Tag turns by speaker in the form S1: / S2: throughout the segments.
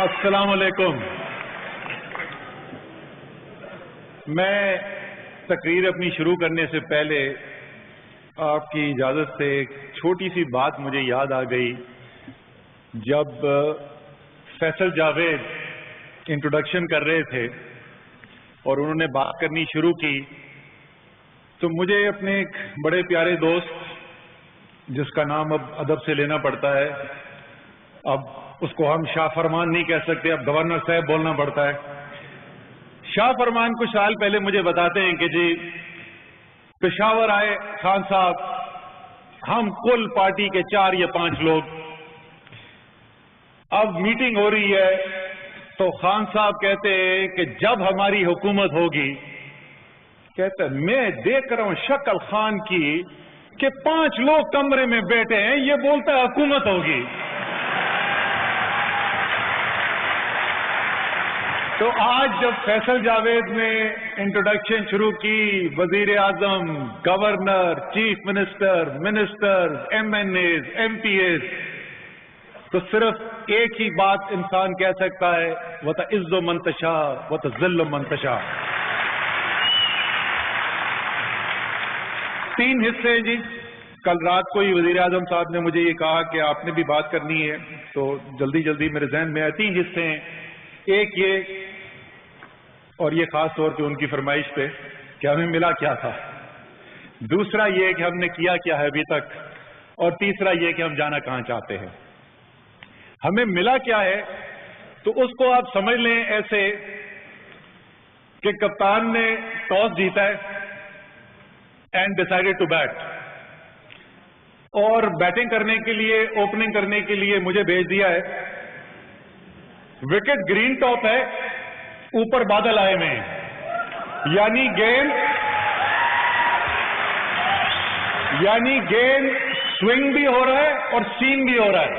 S1: السلام علیکم. میں تقریر اپنی شروع کرنے سے پہلے آپ کی اجازت سے ایک چھوٹی سی بات مجھے یاد آ گئی. جب فیصل جاوید انٹروڈکشن کر رہے تھے اور انہوں نے بات کرنی شروع کی تو مجھے اپنے ایک بڑے پیارے دوست جس کا نام اب ادب سے لینا پڑتا ہے، اب اس کو ہم شاہ فرمان نہیں کہہ سکتے، اب گورنر صاحب بولنا پڑتا ہے. شاہ فرمان کچھ سال پہلے مجھے بتاتے ہیں کہ جی پشاور آئے خان صاحب، ہم کل پارٹی کے 4 یا 5 لوگ، اب میٹنگ ہو رہی ہے تو خان صاحب کہتے ہیں کہ جب ہماری حکومت ہوگی، کہتے ہیں میں دیکھ رہا ہوں شکل خان کی کہ 5 لوگ کمرے میں بیٹھے ہیں، یہ بولتا ہے حکومت ہوگی. تو آج جب فیصل جاوید نے انٹروڈکشن شروع کی، وزیر اعظم، governor, chief minister, M N As, M P As, تو صرف ایک ہی بات انسان کہہ سکتا ہے، وَتَعِزُّ مَن تَشَاءُ وَتُذِلُّ مَن تَشَاءُ. 3 حصے ہیں جی. کل رات کو ہی وزیر اعظم صاحب نے مجھے یہ کہا کہ آپ نے بھی بات کرنی ہے، تو جلدی جلدی میرے ذہن میں آئے. 3 حصے ہیں. ایک یہ، اور یہ خاص طور پہ ان کی فرمائش پہ، کہ ہمیں ملا کیا تھا. دوسرا یہ کہ ہم نے کیا کیا ہے ابھی تک. اور تیسرا یہ کہ ہم جانا کہاں چاہتے ہیں. ہمیں ملا کیا ہے تو اس کو آپ سمجھ لیں ایسے کہ کپتان نے ٹاس جیتا ہے اینڈ ڈیسائیڈڈ ٹو بیٹ، اور بیٹنگ کرنے کے لیے، اوپننگ کرنے کے لیے مجھے بھیج دیا ہے. وکٹ گرین ٹاپ ہے، اوپر بادل آئے ہوئے ہیں، یعنی گیند سوئنگ بھی ہو رہا ہے اور سین بھی ہو رہا ہے.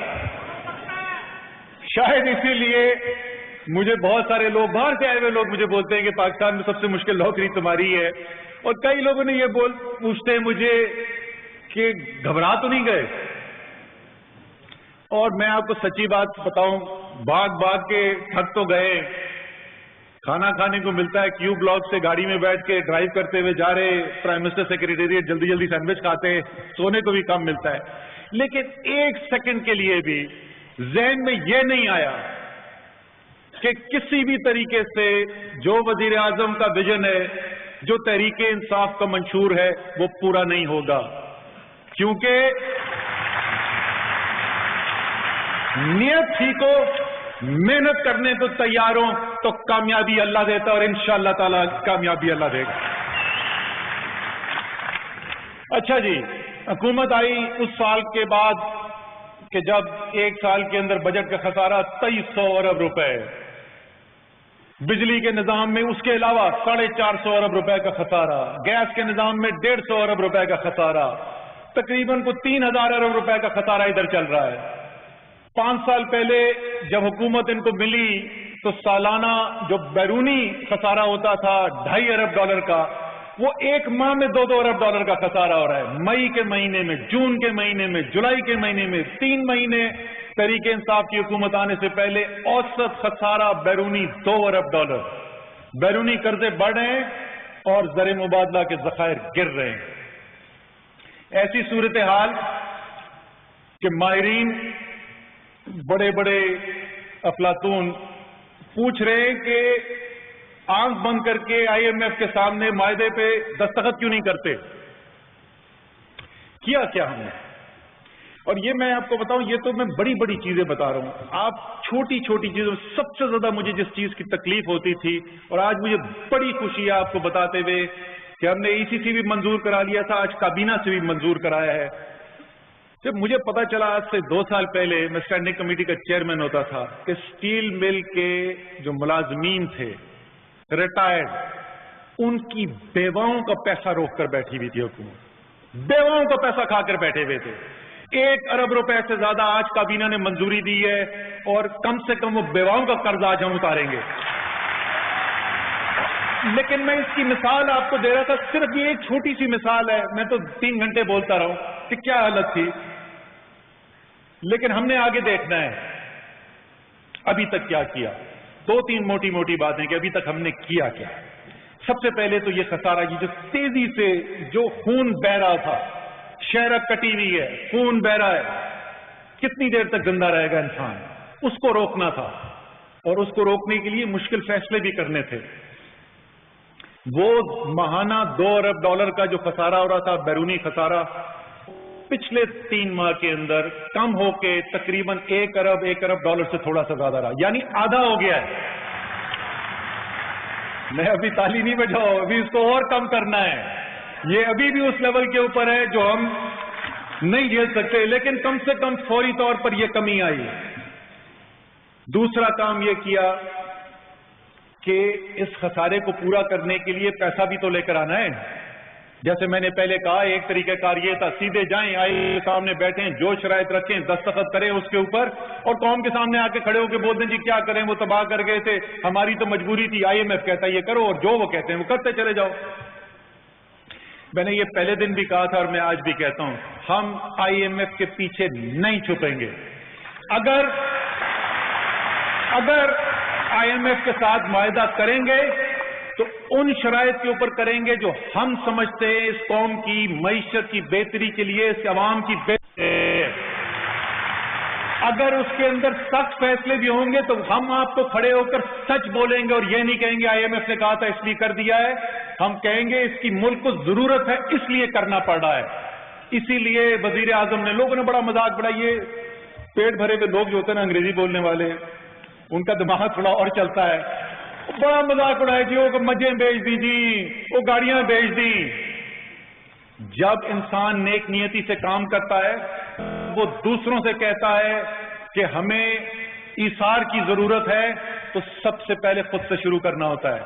S1: شاید اسی لیے مجھے بہت سارے لوگ، باہر سے آئے ہوئے لوگ مجھے بولتے ہیں کہ پاکستان میں سب سے مشکل نوکری تمہاری ہے. اور کئی لوگوں نے یہ پوچھتے ہیں مجھے کہ گھبرا تو نہیں گئے. اور میں آپ کو سچی بات بتاؤں، بھاگ کے تھک تو گئے. کھانا کھانے کو ملتا ہے کیو بلاک سے، گاڑی میں بیٹھ کے ڈرائیو کرتے ہوئے جا رہے، پرائم منسٹر سیکریٹریٹ، جلدی جلدی سینڈوچ کھاتے، سونے کو بھی کم ملتا ہے. لیکن 1 سیکنڈ کے لیے بھی ذہن میں یہ نہیں آیا کہ کسی بھی طریقے سے جو وزیر اعظم کا ویژن ہے، جو تحریک انصاف کا منشور ہے، وہ پورا نہیں ہوگا. کیونکہ نیت ٹھیک ہو، محنت کرنے تو تیار ہوں تو کامیابی اللہ دیتا ہے، اور انشاءاللہ تعالی کامیابی اللہ دے گا. اچھا جی، حکومت آئی اس سال کے بعد کہ جب 1 سال کے اندر بجٹ کا خسارہ 2300 ارب روپے، بجلی کے نظام میں اس کے علاوہ 450 ارب روپے کا خسارہ، گیس کے نظام میں 150 ارب روپے کا خسارہ، تقریباً 3000 ارب روپے کا خسارہ ادھر چل رہا ہے. 5 سال پہلے جب حکومت ان کو ملی تو سالانہ جو بیرونی خسارہ ہوتا تھا $2.5 ارب کا، وہ 1 ماہ میں $2 ارب کا خسارہ ہو رہا ہے. مئی کے مہینے میں، جون کے مہینے میں، جولائی کے مہینے میں، 3 مہینے تحریک انصاف کی حکومت آنے سے پہلے اوسط خسارہ بیرونی $2 ارب. بیرونی قرضے بڑھ رہے ہیں اور زر مبادلہ کے ذخائر گر رہے ہیں. ایسی صورتحال کہ ماہرین بڑے بڑے افلاطون پوچھ رہے ہیں کہ آنکھ بند کر کے IMF کے سامنے معاہدے پہ دستخط کیوں نہیں کرتے. کیا ہم نے. اور یہ میں آپ کو بتاؤں، یہ تو میں بڑی بڑی چیزیں بتا رہا ہوں، آپ چھوٹی چھوٹی چیزوں. سب سے زیادہ مجھے جس چیز کی تکلیف ہوتی تھی، اور آج مجھے بڑی خوشی ہے آپ کو بتاتے ہوئے کہ ہم نے ECC بھی منظور کرا لیا تھا، آج کابینہ سے بھی منظور کرایا ہے. جب مجھے پتا چلا آج سے 2 سال پہلے، میں اسٹینڈنگ کمیٹی کا چیئرمین ہوتا تھا، کہ اسٹیل مل کے جو ملازمین تھے ریٹائرڈ، ان کی بیواؤں کا پیسہ روک کر بیٹھی ہوئی تھی حکومت، بیواؤں کا پیسہ کھا کر بیٹھے ہوئے تھے. 1 ارب روپے سے زیادہ آج کابینہ نے منظوری دی ہے، اور کم سے کم وہ بیواؤں کا قرض آج ہم اتاریں گے. لیکن میں اس کی مثال آپ کو دے رہا تھا، صرف یہ ایک چھوٹی سی مثال ہے. میں تو 3 گھنٹے بولتا رہا ہوں کہ کیا حالت تھی، لیکن ہم نے آگے دیکھنا ہے. ابھی تک کیا کیا؟ دو تین موٹی موٹی باتیں کہ ابھی تک ہم نے کیا کیا۔ سب سے پہلے تو یہ خسارہ جو تیزی سے جو خون بہ رہا تھا، شہرک کٹی ہوئی ہے، خون بہ رہا ہے، کتنی دیر تک زندہ رہے گا انسان، اس کو روکنا تھا، اور اس کو روکنے کے لیے مشکل فیصلے بھی کرنے تھے۔ وہ ماہانہ $2 ارب کا جو خسارہ ہو رہا تھا، بیرونی خسارہ، پچھلے 3 ماہ کے اندر کم ہو کے تقریباً $1 ارب سے تھوڑا سا زیادہ رہا، یعنی آدھا ہو گیا ہے۔ میں ابھی تالی نہیں بجاؤ، ابھی اس کو اور کم کرنا ہے، یہ ابھی بھی اس لیول کے اوپر ہے جو ہم نہیں جھیل سکتے، لیکن کم سے کم فوری طور پر یہ کمی آئی۔ دوسرا کام یہ کیا کہ اس خسارے کو پورا کرنے کے لیے پیسہ بھی تو لے کر آنا ہے۔ جیسے میں نے پہلے کہا، ایک طریقہ کار یہ تھا، سیدھے جائیں، آئی ایم ایف سامنے بیٹھیں، جو شرائط رکھیں، دستخط کریں اس کے اوپر، اور قوم کے سامنے آ کے کھڑے ہو کے بول دیں جی کیا کریں، وہ تباہ کر گئے تھے، ہماری تو مجبوری تھی، آئی ایم ایف کہتا ہے یہ کرو، اور جو وہ کہتے ہیں وہ کرتے چلے جاؤ۔ میں نے یہ پہلے دن بھی کہا تھا اور میں آج بھی کہتا ہوں، ہم آئی ایم ایف کے پیچھے نہیں چھپیں گے۔ اگر آئی ایم ایف کے ساتھ معاہدہ کریں گے تو ان شرائط کے اوپر کریں گے جو ہم سمجھتے ہیں اس قوم کی معیشت کی بہتری کے لیے، اس عوام کی بہتری۔ اگر اس کے اندر سخت فیصلے بھی ہوں گے تو ہم آپ کو کھڑے ہو کر سچ بولیں گے، اور یہ نہیں کہیں گے آئی ایم ایف نے کہا تھا اس لیے کر دیا ہے، ہم کہیں گے اس کی ملک کو ضرورت ہے اس لیے کرنا پڑ رہا ہے۔ اسی لیے وزیر اعظم نے، لوگوں نے بڑا مذاق بڑا، یہ پیٹ بھرے ہوئے لوگ جو ہوتے ہیں نا انگریزی بولنے والے، ان کا دماغ تھوڑا اور چلتا ہے، بڑا مذاق اڑایا جی، وہ مجھیں بیچ دی جی، وہ گاڑیاں بیچ دی۔ جب انسان نیک نیتی سے کام کرتا ہے، وہ دوسروں سے کہتا ہے کہ ہمیں ایثار کی ضرورت ہے، تو سب سے پہلے خود سے شروع کرنا ہوتا ہے۔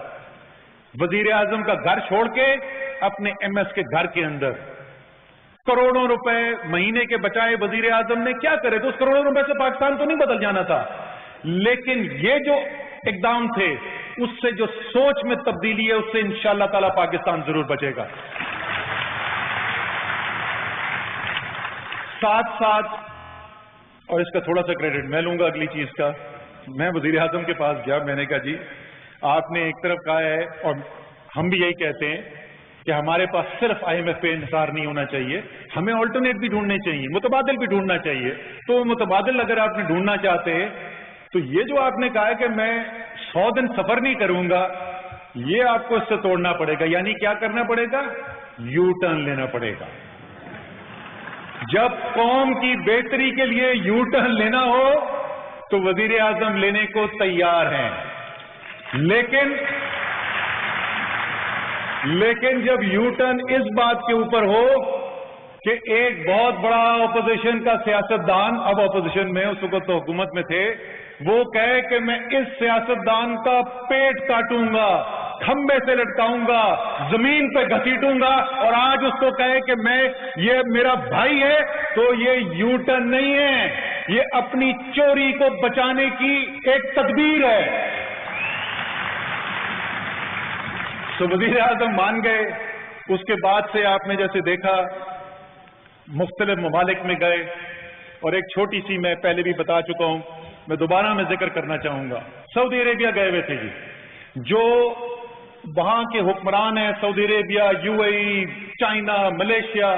S1: وزیر اعظم کا گھر چھوڑ کے اپنے ایم ایس کے گھر کے اندر کروڑوں روپے مہینے کے بچائے وزیر اعظم نے کیا کرے، تو اس کروڑوں روپے سے پاکستان تو نہیں بدل جانا تھا، لیکن یہ جو اقدام تھے اس سے جو سوچ میں تبدیلی ہے، اس سے انشاءاللہ تعالی پاکستان ضرور بچے گا۔ ساتھ ساتھ، اور اس کا تھوڑا سا کریڈٹ میں لوں گا اگلی چیز کا، میں وزیر اعظم کے پاس گیا، میں نے کہا جی آپ نے ایک طرف کہا ہے، اور ہم بھی یہی کہتے ہیں کہ ہمارے پاس صرف آئی ایم ایف پہ انحصار نہیں ہونا چاہیے، ہمیں آلٹرنیٹ بھی ڈھونڈنے چاہیے، متبادل بھی ڈھونڈنا چاہیے۔ تو متبادل اگر آپ نے ڈھونڈنا چاہتے ہیں تو یہ جو آپ نے کہا ہے کہ میں 100 دن سفر نہیں کروں گا، یہ آپ کو اس سے توڑنا پڑے گا۔ یعنی کیا کرنا پڑے گا؟ یو ٹرن لینا پڑے گا۔ جب قوم کی بہتری کے لیے یو ٹرن لینا ہو تو وزیر اعظم لینے کو تیار ہیں، لیکن جب یو ٹرن اس بات کے اوپر ہو کہ ایک بہت بڑا اپوزیشن کا سیاستدان، اب اپوزیشن میں، اس وقت تو حکومت میں تھے، وہ کہے کہ میں اس سیاستدان کا پیٹ کاٹوں گا، کھمبے سے لٹکاؤں گا، زمین پہ گھسیٹوں گا، اور آج اس کو کہے کہ یہ میرا بھائی ہے، تو یہ یو ٹرن نہیں ہے، یہ اپنی چوری کو بچانے کی ایک تدبیر ہے۔ تو وزیر اعظم مان گئے۔ اس کے بعد سے آپ نے جیسے دیکھا مختلف ممالک میں گئے، اور ایک چھوٹی سی میں پہلے بھی بتا چکا ہوں، میں دوبارہ میں ذکر کرنا چاہوں گا، سعودی عربیہ گئے ہوئے تھے جی، جو وہاں کے حکمران ہیں، Saudi Arabia, U A E, China, Malaysia,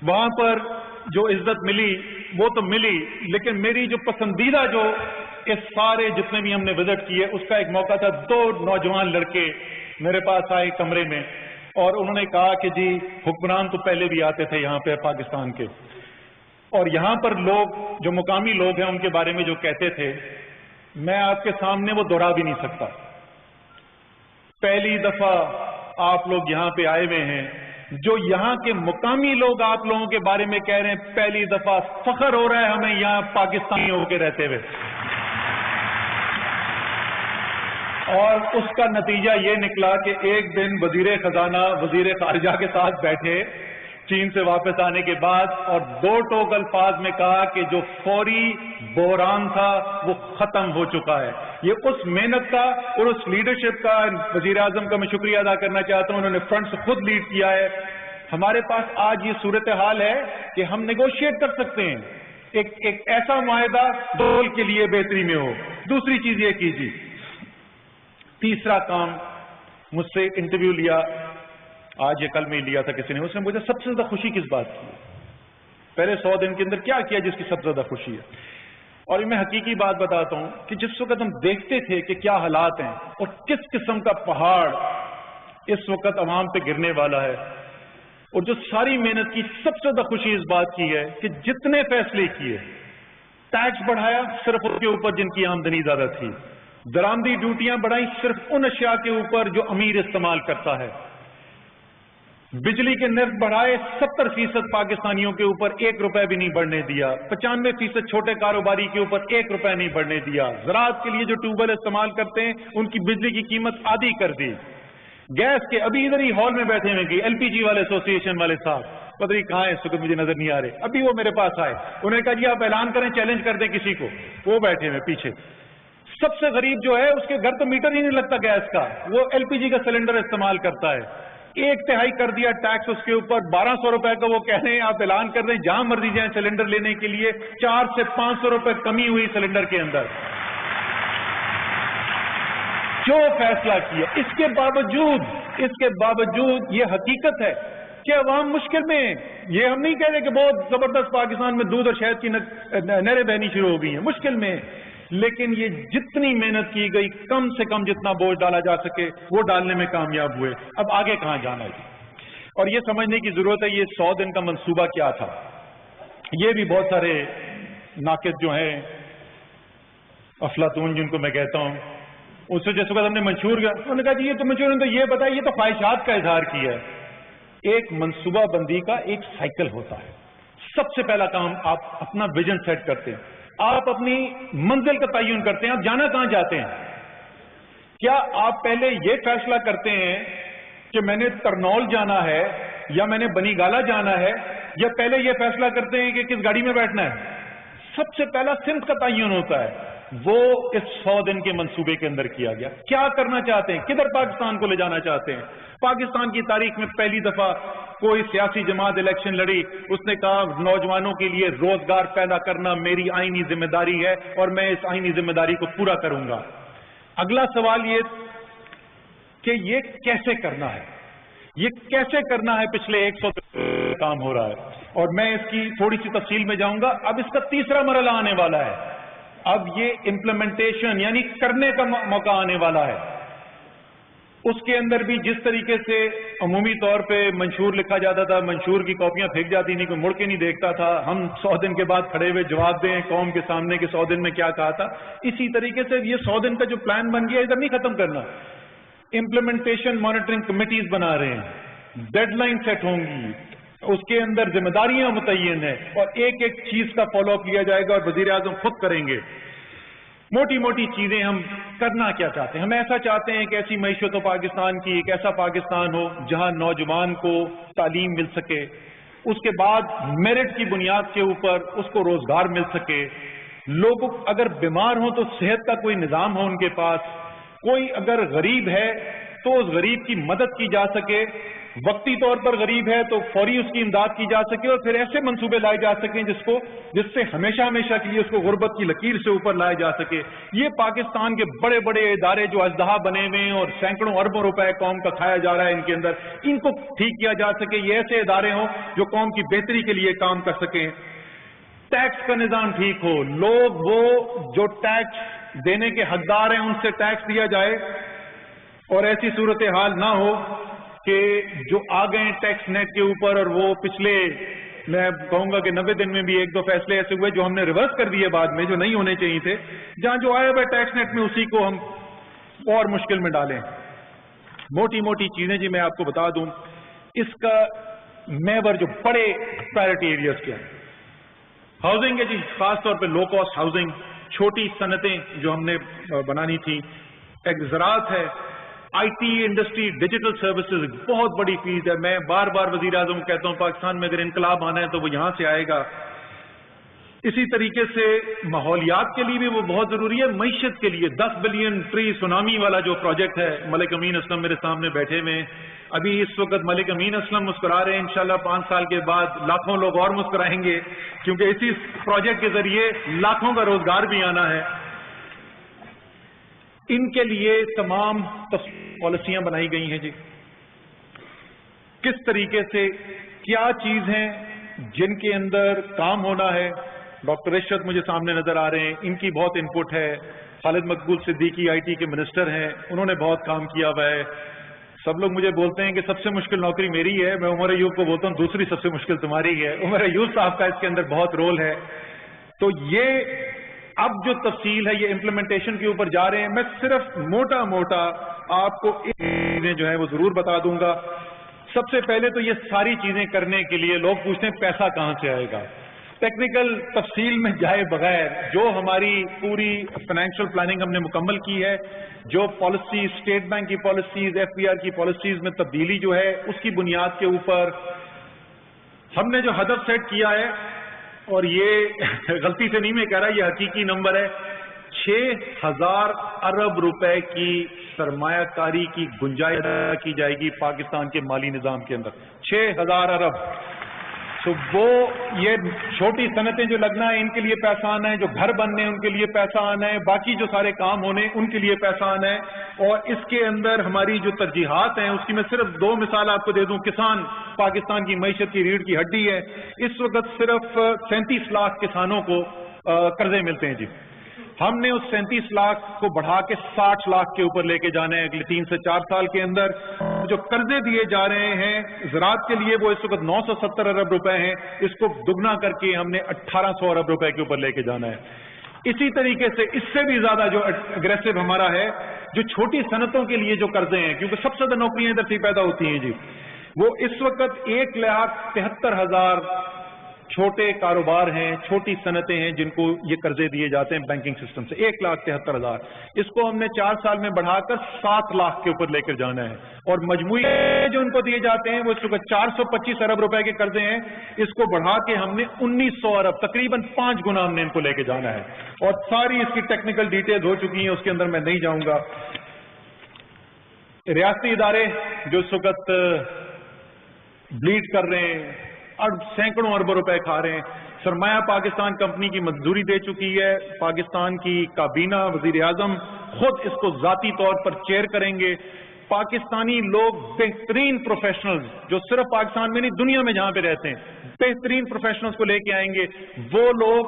S1: وہاں پر جو عزت ملی وہ تو ملی، لیکن میری جو پسندیدہ جو اس سارے جتنے بھی ہم نے وزٹ کیے، اس کا ایک موقع تھا، 2 نوجوان لڑکے میرے پاس آئے کمرے میں، اور انہوں نے کہا کہ جی حکمران تو پہلے بھی آتے تھے یہاں پہ پاکستان کے، اور یہاں پر لوگ جو مقامی لوگ ہیں ان کے بارے میں جو کہتے تھے، میں آپ کے سامنے وہ دوہرا بھی نہیں سکتا۔ پہلی دفعہ آپ لوگ یہاں پہ آئے ہوئے ہیں، جو یہاں کے مقامی لوگ آپ لوگوں کے بارے میں کہہ رہے ہیں، پہلی دفعہ فخر ہو رہا ہے ہمیں یہاں پاکستانی ہو کے رہتے ہوئے، اور اس کا نتیجہ یہ نکلا کہ ایک دن وزیر خزانہ وزیر خارجہ کے ساتھ بیٹھے چین سے واپس آنے کے بعد، اور 2 ٹوک الفاظ میں کہا کہ جو فوری بحران تھا وہ ختم ہو چکا ہے۔ یہ اس محنت کا اور اس لیڈرشپ کا وزیر اعظم کا میں شکریہ ادا کرنا چاہتا ہوں، انہوں نے فرنٹ سے خود لیڈ کیا ہے۔ ہمارے پاس آج یہ صورتحال ہے کہ ہم نیگوشیٹ کر سکتے ہیں، ایک ایسا معاہدہ دول کے لیے بہتری میں ہو. دوسری چیز یہ کیجیے. تیسرا کام, مجھ سے انٹرویو لیا آج یا کل میں لیا تھا کسی نے, اس نے مجھے سب سے زیادہ خوشی کس بات کی ہے, پہلے 100 دن کے اندر کیا کیا جس کی سب سے زیادہ خوشی ہے. اور میں حقیقی بات بتاتا ہوں کہ جس وقت ہم دیکھتے تھے کہ کیا حالات ہیں اور کس قسم کا پہاڑ اس وقت عوام پہ گرنے والا ہے, اور جو ساری محنت کی, سب سے زیادہ خوشی اس بات کی ہے کہ جتنے فیصلے کیے, ٹیکس بڑھایا صرف ان کے اوپر جن کی آمدنی زیادہ تھی, درآمدی ڈیوٹیاں بڑھائی صرف ان اشیاء کے اوپر جو امیر استعمال کرتا ہے, بجلی کے نرخ بڑھائے 70% پاکستانیوں کے اوپر 1 روپے بھی نہیں بڑھنے دیا, 95% چھوٹے کاروباری کے اوپر 1 روپے نہیں بڑھنے دیا, زراعت کے لیے جو ٹیوب ویل استعمال کرتے ہیں ان کی بجلی کی قیمت آدھی کر دی, گیس کے ابھی ادھر ہی ہال میں بیٹھے ہوئے کہ LPG والے ایسوسی ایشن والے صاحب پتہ نہیں کہاں ہے اس وقت, مجھے نظر نہیں آ رہے, ابھی وہ میرے پاس آئے, انہوں نے کہا جی آپ اعلان کریں, چیلنج کر دیں کسی کو, وہ بیٹھے ہوئے پیچھے. سب سے غریب جو ہے اس کے گھر تو میٹر ہی نہیں لگتا گیس کا, وہ LPG کا سلنڈر استعمال کرتا ہے, 1/3 کر دیا ٹیکس اس کے اوپر, 1200 روپے کا وہ کہہ رہے ہیں آپ اعلان کر دیں جہاں مرضی جائیں سلنڈر لینے کے لیے, 400 سے 500 روپے کمی ہوئی سلنڈر کے اندر. جو فیصلہ کیا, اس کے باوجود یہ حقیقت ہے کہ عوام مشکل میں ہیں. یہ ہم نہیں کہہ رہے کہ بہت زبردست پاکستان میں دودھ اور شہد کی نہریں بہنی شروع ہو گئی ہیں, مشکل میں ہیں, لیکن یہ جتنی محنت کی گئی کم سے کم جتنا بوجھ ڈالا جا سکے وہ ڈالنے میں کامیاب ہوئے. اب آگے کہاں جانا ہے, اور یہ سمجھنے کی ضرورت ہے یہ 100 دن کا منصوبہ کیا تھا. یہ بھی بہت سارے ناقد جو ہیں, افلاطون جن کو میں کہتا ہوں, اس سے جس وقت ہم نے منشور کیا, انہوں نے کہا جی یہ تو منشور نے تو یہ بتایا, یہ تو خواہشات کا اظہار کیا ہے. ایک منصوبہ بندی کا ایک سائیکل ہوتا ہے. سب سے پہلا کام آپ اپنا ویژن سیٹ کرتے ہیں, آپ اپنی منزل کا تعین کرتے ہیں, آپ جانا کہاں جاتے ہیں. کیا آپ پہلے یہ فیصلہ کرتے ہیں کہ میں نے ترنول جانا ہے یا میں نے بنی گالا جانا ہے, یا پہلے یہ فیصلہ کرتے ہیں کہ کس گاڑی میں بیٹھنا ہے. سب سے پہلا سمت کا تعین ہوتا ہے, وہ اس 100 دن کے منصوبے کے اندر کیا گیا. کیا کرنا چاہتے ہیں, کدھر پاکستان کو لے جانا چاہتے ہیں. پاکستان کی تاریخ میں پہلی دفعہ کوئی سیاسی جماعت الیکشن لڑی, اس نے کہا نوجوانوں کے لیے روزگار پیدا کرنا میری آئینی ذمہ داری ہے اور میں اس آئینی ذمہ داری کو پورا کروں گا. اگلا سوال یہ کہ یہ کیسے کرنا ہے, یہ کیسے کرنا ہے. پچھلے 100 کام ہو رہا ہے اور میں اس کی تھوڑی سی تفصیل میں جاؤں گا. اب اس کا تیسرا مرحلہ آنے والا ہے, اب یہ امپلیمنٹیشن یعنی کرنے کا موقع آنے والا ہے. اس کے اندر بھی جس طریقے سے عمومی طور پہ منشور لکھا جاتا تھا, منشور کی کاپیاں پھینک جاتی نہیں, کوئی مڑ کے نہیں دیکھتا تھا, ہم 100 دن کے بعد کھڑے ہوئے جواب دیں قوم کے سامنے کہ 100 دن میں کیا کہا تھا. اسی طریقے سے یہ 100 دن کا جو پلان بن گیا ادھر نہیں ختم کرنا. امپلیمنٹیشن مانیٹرنگ کمیٹیز بنا رہے ہیں, ڈیڈ لائن سیٹ ہوں گی, اس کے اندر ذمہ داریاں متعین ہیں اور ایک ایک چیز کا فالو اپ کیا جائے گا اور وزیر اعظم خود کریں گے. موٹی موٹی چیزیں ہم کرنا کیا چاہتے ہیں. ہم ایسا چاہتے ہیں کہ ایسی معیشت ہو پاکستان کی, ایک ایسا پاکستان ہو جہاں نوجوان کو تعلیم مل سکے, اس کے بعد میرٹ کی بنیاد کے اوپر اس کو روزگار مل سکے, لوگ اگر بیمار ہوں تو صحت کا کوئی نظام ہو ان کے پاس, کوئی اگر غریب ہے تو اس غریب کی مدد کی جا سکے, وقتی طور پر غریب ہے تو فوری اس کی امداد کی جا سکے, اور پھر ایسے منصوبے لائے جا سکیں جس سے ہمیشہ ہمیشہ کے لیے اس کو غربت کی لکیر سے اوپر لائے جا سکے. یہ پاکستان کے بڑے بڑے ادارے جو اژدہا بنے ہوئے ہیں اور سینکڑوں اربوں روپے قوم کا کھایا جا رہا ہے ان کے اندر, ان کو ٹھیک کیا جا سکے. یہ ایسے ادارے ہوں جو قوم کی بہتری کے لیے کام کر سکیں. ٹیکس کا نظام ٹھیک ہو, لوگ وہ جو ٹیکس دینے کے حقدار ہیں ان سے ٹیکس دیا جائے, اور ایسی صورتحال نہ ہو کہ جو آ گئے ٹیکس نیٹ کے اوپر اور وہ پچھلے میں کہوں گا کہ 90 دن میں بھی 1-2 فیصلے ایسے ہوئے جو ہم نے ریورس کر دیے بعد میں, جو نہیں ہونے چاہیے تھے, جہاں جو آئے ہوئے ٹیکس نیٹ میں اسی کو ہم اور مشکل میں ڈالیں. موٹی موٹی چیزیں جی میں آپ کو بتا دوں, اس کا محور جو بڑے پرائرٹی ایریاز کیا ہیں. ہاؤسنگ ہے جی, خاص طور پہ لو کاسٹ ہاؤسنگ, چھوٹی صنعتیں جو ہم نے بنانی تھی, ایک زراعت ہے, I T industry, digital services, بہت بڑی فیس ہے. میں بار بار وزیر اعظم کو کہتا ہوں پاکستان میں اگر انقلاب آنا ہے تو وہ یہاں سے آئے گا. اسی طریقے سے ماحولیات کے لیے بھی وہ بہت ضروری ہے. معیشت کے لیے 10 بلین ٹری سونامی والا جو پروجیکٹ ہے, ملک امین اسلم میرے سامنے بیٹھے ہوئے, ابھی اس وقت ملک امین اسلم مسکرا رہے ہیں، انشاءاللہ 5 سال کے بعد لاکھوں لوگ اور مسکرائیں گے، کیونکہ اسی پروجیکٹ کے ذریعے لاکھوں کا روزگار بھی آنا ہے۔ ان کے لیے تمام پالیسیاں بنائی گئی ہیں جی، کس طریقے سے کیا چیز ہیں جن کے اندر کام ہونا ہے۔ ڈاکٹر ارشد مجھے سامنے نظر آ رہے ہیں، ان کی بہت انپٹ ہے۔ خالد مقبول صدیقی آئی ٹی کے منسٹر ہیں، انہوں نے بہت کام کیا ہوا ہے۔ سب لوگ مجھے بولتے ہیں کہ سب سے مشکل نوکری میری ہے، میں عمر ایوب کو بولتا ہوں دوسری سب سے مشکل تمہاری ہے۔ عمر ایوب صاحب کا اس کے اندر بہت رول ہے۔ تو یہ اب جو تفصیل ہے یہ امپلیمنٹیشن کے اوپر جا رہے ہیں۔ میں صرف موٹا موٹا آپ کو چیزیں جو ہے وہ ضرور بتا دوں گا۔ سب سے پہلے تو یہ ساری چیزیں کرنے کے لیے لوگ پوچھتے ہیں پیسہ کہاں سے آئے گا۔ ٹیکنیکل تفصیل میں جائے بغیر جو ہماری پوری فائنینشیل پلاننگ ہم نے مکمل کی ہے، جو پالیسی اسٹیٹ بینک کی پالیسیز، ایف بی آر کی پالیسیز میں تبدیلی جو ہے اس کی بنیاد کے اوپر ہم نے جو ہدف سیٹ کیا ہے، اور یہ غلطی سے نہیں میں کہہ رہا، یہ حقیقی نمبر ہے، 6,000 ارب روپے کی سرمایہ کاری کی گنجائش کی جائے گی پاکستان کے مالی نظام کے اندر۔ 6,000 ارب۔ تو وہ یہ چھوٹی صنعتیں جو لگنا ہے ان کے لیے پیسہ آنا ہے، جو گھر بننے ہیں ان کے لیے پیسہ آنا ہے، باقی جو سارے کام ہونے ان کے لیے پیسہ آنا ہے۔ اور اس کے اندر ہماری جو ترجیحات ہیں اس کی میں صرف 2 مثال آپ کو دے دوں۔ کسان پاکستان کی معیشت کی ریڑھ کی ہڈی ہے، اس وقت صرف 37 لاکھ کسانوں کو قرضے ملتے ہیں جی۔ ہم نے اس 37 لاکھ کو بڑھا کے 60 لاکھ کے اوپر لے کے جانا ہے اگلے 3 سے 4 سال کے اندر۔ جو قرضے دیے جا رہے ہیں زراعت کے لیے وہ اس وقت 970 ارب روپے ہیں، اس کو دگنا کر کے ہم نے 1800 ارب روپے کے اوپر لے کے جانا ہے۔ اسی طریقے سے اس سے بھی زیادہ جو اگریسو ہمارا ہے، جو چھوٹی صنعتوں کے لیے جو قرضے ہیں، کیونکہ سب سے زیادہ نوکریاں ادھر سے پیدا ہوتی ہیں جی، وہ اس وقت 1,73,000 چھوٹے کاروبار ہیں، چھوٹی صنعتیں ہیں جن کو یہ قرضے دیے جاتے ہیں بینکنگ سسٹم سے، 1,73,000۔ اس کو ہم نے 4 سال میں بڑھا کر 7 لاکھ کے اوپر لے کر جانا ہے، اور مجموعی جو ان کو دیے جاتے ہیں وہ اس وقت 425 ارب روپے کے قرضے ہیں، اس کو بڑھا کے ہم نے 1900 ارب، تقریباً 5 گنا ہم نے ان کو لے کے جانا ہے، اور ساری اس کی ٹیکنیکل ڈیٹیل ہو چکی ہیں، اس کے اندر میں نہیں جاؤں گا۔ ریاستی ادارے جو اس وقت بلیڈ کر رہے ہیں، سینکڑوں اربوں روپے کھا رہے ہیں، سرمایہ پاکستان کمپنی کی منظوری دے چکی ہے، پاکستان کی کابینہ وزیر اعظم خود اس کو ذاتی طور پر چیئر کریں گے۔ پاکستانی لوگ بہترین پروفیشنلز جو صرف پاکستان میں نہیں دنیا میں جہاں پہ رہتے ہیں بہترین پروفیشنلز کو لے کے آئیں گے، وہ لوگ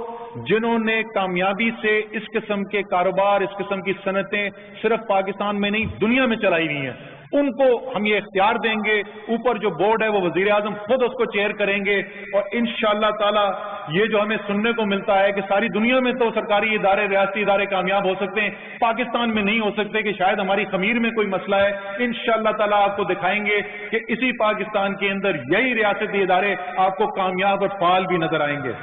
S1: جنہوں نے کامیابی سے اس قسم کے کاروبار، اس قسم کی صنعتیں صرف پاکستان میں نہیں دنیا میں چلائی ہوئی ہیں، ان کو ہم یہ اختیار دیں گے۔ اوپر جو بورڈ ہے وہ وزیر اعظم خود اس کو چیئر کریں گے، اور انشاءاللہ تعالی یہ جو ہمیں سننے کو ملتا ہے کہ ساری دنیا میں تو سرکاری ادارے، ریاستی ادارے کامیاب ہو سکتے ہیں، پاکستان میں نہیں ہو سکتے، کہ شاید ہماری خمیر میں کوئی مسئلہ ہے، انشاءاللہ تعالی آپ کو دکھائیں گے کہ اسی پاکستان کے اندر یہی ریاستی ادارے آپ کو کامیاب اور فعال بھی نظر آئیں گے۔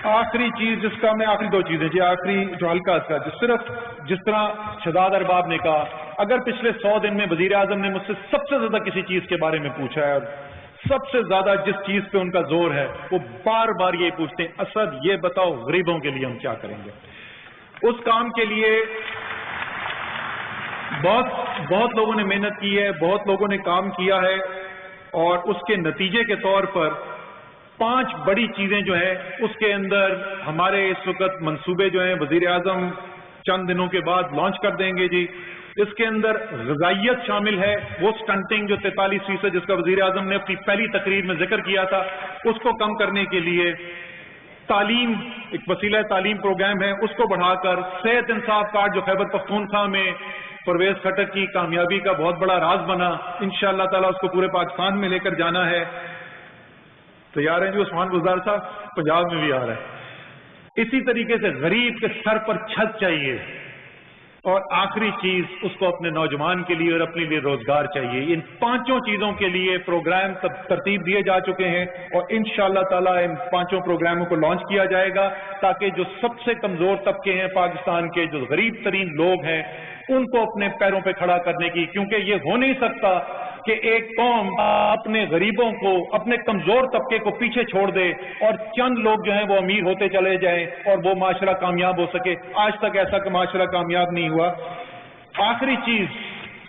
S1: آخری چیز جس کا میں آخری 2 چیزیں جی، آخری جو ہلکا سا صرف جس طرح شہزاد ارباب نے کہا، اگر پچھلے 100 دن میں وزیر اعظم نے مجھ سے سب سے زیادہ کسی چیز کے بارے میں پوچھا ہے، اور سب سے زیادہ جس چیز پہ ان کا زور ہے وہ بار بار یہ پوچھتے ہیں، اسد یہ بتاؤ غریبوں کے لیے ہم کیا کریں گے۔ اس کام کے لیے بہت لوگوں نے محنت کی ہے، بہت لوگوں نے کام کیا ہے، اور اس کے نتیجے کے طور پر 5 بڑی چیزیں جو ہیں اس کے اندر ہمارے اس وقت منصوبے جو ہیں وزیر اعظم چند دنوں کے بعد لانچ کر دیں گے جی۔ اس کے اندر غذائیت شامل ہے، وہ سٹنٹنگ جو 43% جس کا وزیر اعظم نے اپنی پہلی تقریر میں ذکر کیا تھا، اس کو کم کرنے کے لیے تعلیم، ایک وسیلہ تعلیم پروگرام ہے، اس کو بڑھا کر صحت انصاف کارڈ جو خیبر پختونخوا میں پرویز خٹک کی کامیابی کا بہت بڑا راز بنا، انشاءاللہ تعالی اس کو پورے پاکستان میں لے کر جانا ہے۔ تیار ہیں جو عثمان گلزار صاحب، پنجاب میں بھی آ رہا ہے۔ اسی طریقے سے غریب کے سر پر چھت چاہیے، اور آخری چیز اس کو اپنے نوجوان کے لیے اور اپنے لیے روزگار چاہیے۔ ان 5 چیزوں کے لیے پروگرام ترتیب دیے جا چکے ہیں، اور انشاءاللہ تعالی ان 5 پروگراموں کو لانچ کیا جائے گا، تاکہ جو سب سے کمزور طبقے ہیں پاکستان کے، جو غریب ترین لوگ ہیں، ان کو اپنے پیروں پہ کھڑا کرنے کی، کیونکہ یہ ہو نہیں سکتا کہ ایک قوم اپنے غریبوں کو، اپنے کمزور طبقے کو پیچھے چھوڑ دے اور چند لوگ جو ہیں وہ امیر ہوتے چلے جائیں اور وہ معاشرہ کامیاب ہو سکے۔ آج تک ایسا کہ معاشرہ کامیاب نہیں ہوا۔ آخری چیز